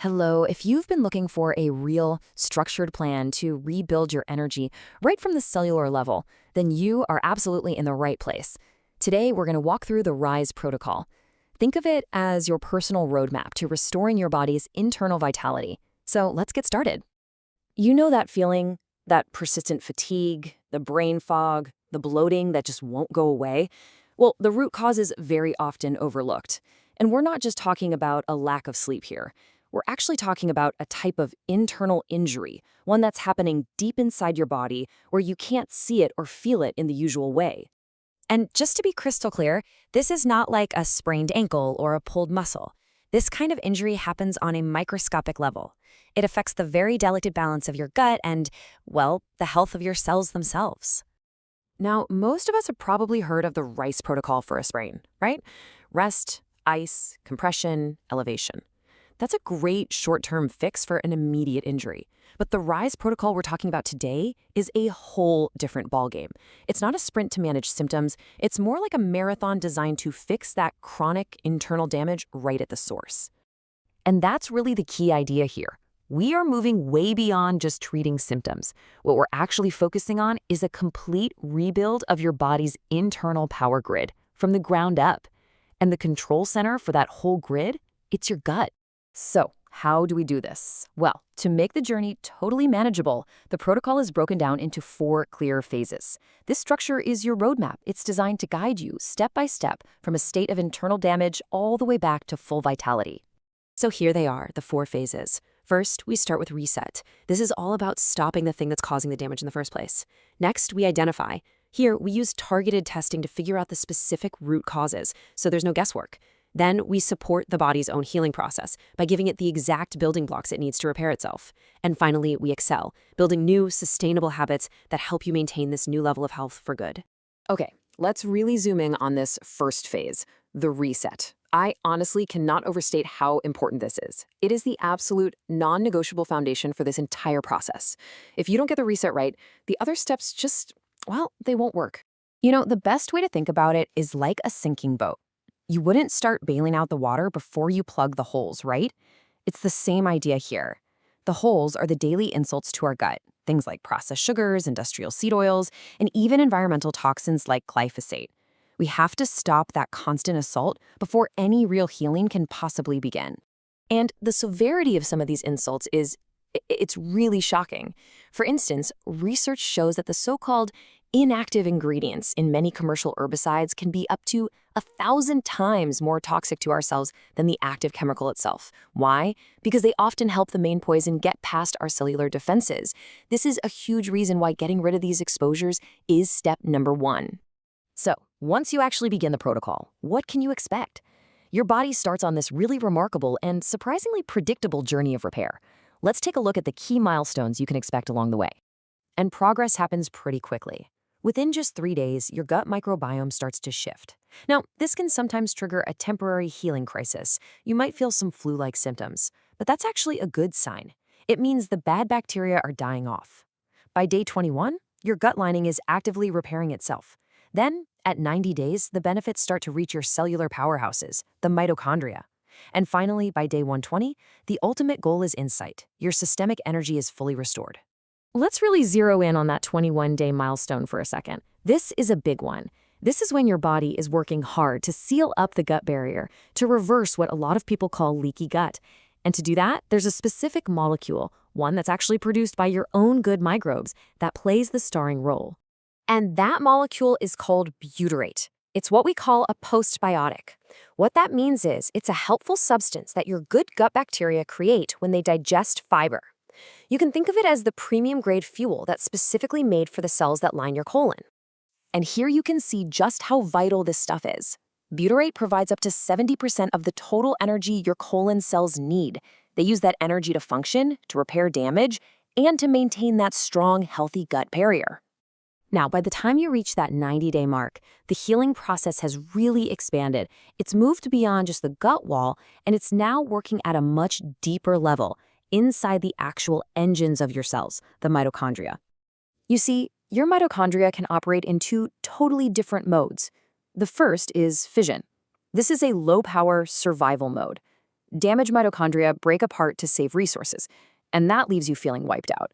Hello, if you've been looking for a real, structured plan to rebuild your energy right from the cellular level, then you are absolutely in the right place. Today, we're going to walk through the RISE protocol. Think of it as your personal roadmap to restoring your body's internal vitality. So let's get started. You know that feeling, that persistent fatigue, the brain fog, the bloating that just won't go away? Well, the root cause is very often overlooked. And we're not just talking about a lack of sleep here. We're actually talking about a type of internal injury, one that's happening deep inside your body where you can't see it or feel it in the usual way. And just to be crystal clear, this is not like a sprained ankle or a pulled muscle. This kind of injury happens on a microscopic level. It affects the very delicate balance of your gut and, well, the health of your cells themselves. Now, most of us have probably heard of the RICE protocol for a sprain, right? Rest, ice, compression, elevation. That's a great short-term fix for an immediate injury. But the RISE protocol we're talking about today is a whole different ballgame. It's not a sprint to manage symptoms. It's more like a marathon designed to fix that chronic internal damage right at the source. And that's really the key idea here. We are moving way beyond just treating symptoms. What we're actually focusing on is a complete rebuild of your body's internal power grid from the ground up. And the control center for that whole grid, it's your gut. So, how do we do this? Well, to make the journey totally manageable, the protocol is broken down into 4 clear phases. This structure is your roadmap. It's designed to guide you step by step from a state of internal damage all the way back to full vitality. So here they are, the 4 phases. First, we start with reset. This is all about stopping the thing that's causing the damage in the first place. Next, we identify. Here, we use targeted testing to figure out the specific root causes, so there's no guesswork. Then we support the body's own healing process by giving it the exact building blocks it needs to repair itself. And finally, we excel, building new, sustainable habits that help you maintain this new level of health for good. Okay, let's really zoom in on this first phase, the reset. I honestly cannot overstate how important this is. It is the absolute non-negotiable foundation for this entire process. If you don't get the reset right, the other steps just, well, they won't work. You know, the best way to think about it is like a sinking boat. You wouldn't start bailing out the water before you plug the holes, right? It's the same idea here. The holes are the daily insults to our gut, things like processed sugars, industrial seed oils, and even environmental toxins like glyphosate. We have to stop that constant assault before any real healing can possibly begin. And the severity of some of these insults it's really shocking. For instance, research shows that the so-called inactive ingredients in many commercial herbicides can be up to 1,000 times more toxic to our cells than the active chemical itself. Why? Because they often help the main poison get past our cellular defenses. This is a huge reason why getting rid of these exposures is step number 1. So, once you actually begin the protocol, what can you expect? Your body starts on this really remarkable and surprisingly predictable journey of repair. Let's take a look at the key milestones you can expect along the way. And progress happens pretty quickly. Within just 3 days, your gut microbiome starts to shift. Now, this can sometimes trigger a temporary healing crisis. You might feel some flu-like symptoms, but that's actually a good sign. It means the bad bacteria are dying off. By day 21, your gut lining is actively repairing itself. Then, at 90 days, the benefits start to reach your cellular powerhouses, the mitochondria. And finally, by day 120, the ultimate goal is in sight. Your systemic energy is fully restored. Let's really zero in on that 21-day milestone for a second. This is a big one. This is when your body is working hard to seal up the gut barrier, to reverse what a lot of people call leaky gut. And to do that, there's a specific molecule, one that's actually produced by your own good microbes, that plays the starring role. And that molecule is called butyrate. It's what we call a postbiotic. What that means is it's a helpful substance that your good gut bacteria create when they digest fiber. You can think of it as the premium-grade fuel that's specifically made for the cells that line your colon. And here you can see just how vital this stuff is. Butyrate provides up to 70% of the total energy your colon cells need. They use that energy to function, to repair damage, and to maintain that strong, healthy gut barrier. Now, by the time you reach that 90-day mark, the healing process has really expanded. It's moved beyond just the gut wall, and it's now working at a much deeper level, inside the actual engines of your cells, the mitochondria. You see, your mitochondria can operate in 2 totally different modes. The first is fission. This is a low-power survival mode. Damaged mitochondria break apart to save resources, and that leaves you feeling wiped out.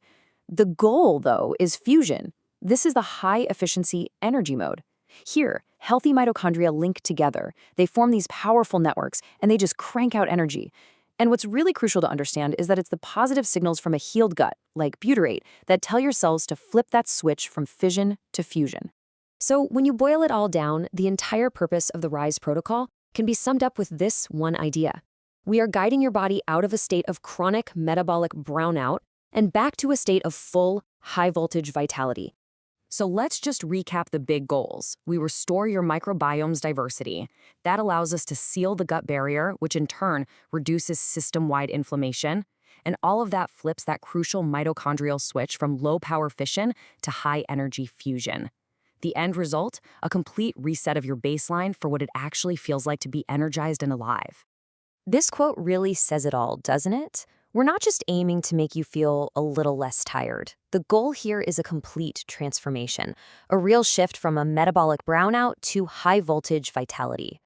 The goal, though, is fusion. This is the high-efficiency energy mode. Here, healthy mitochondria link together. They form these powerful networks, and they just crank out energy. And what's really crucial to understand is that it's the positive signals from a healed gut, like butyrate, that tell your cells to flip that switch from fission to fusion. So when you boil it all down, the entire purpose of the RISE protocol can be summed up with this one idea. We are guiding your body out of a state of chronic metabolic brownout and back to a state of full, high-voltage vitality. So let's just recap the big goals. We restore your microbiome's diversity. That allows us to seal the gut barrier, which in turn reduces system-wide inflammation. And all of that flips that crucial mitochondrial switch from low-power fission to high-energy fusion. The end result? A complete reset of your baseline for what it actually feels like to be energized and alive. This quote really says it all, doesn't it? We're not just aiming to make you feel a little less tired. The goal here is a complete transformation, a real shift from a metabolic brownout to high-voltage vitality.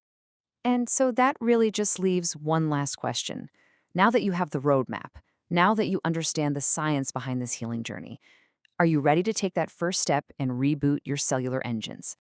And so that really just leaves one last question. Now that you have the roadmap, now that you understand the science behind this healing journey, are you ready to take that first step and reboot your cellular engines?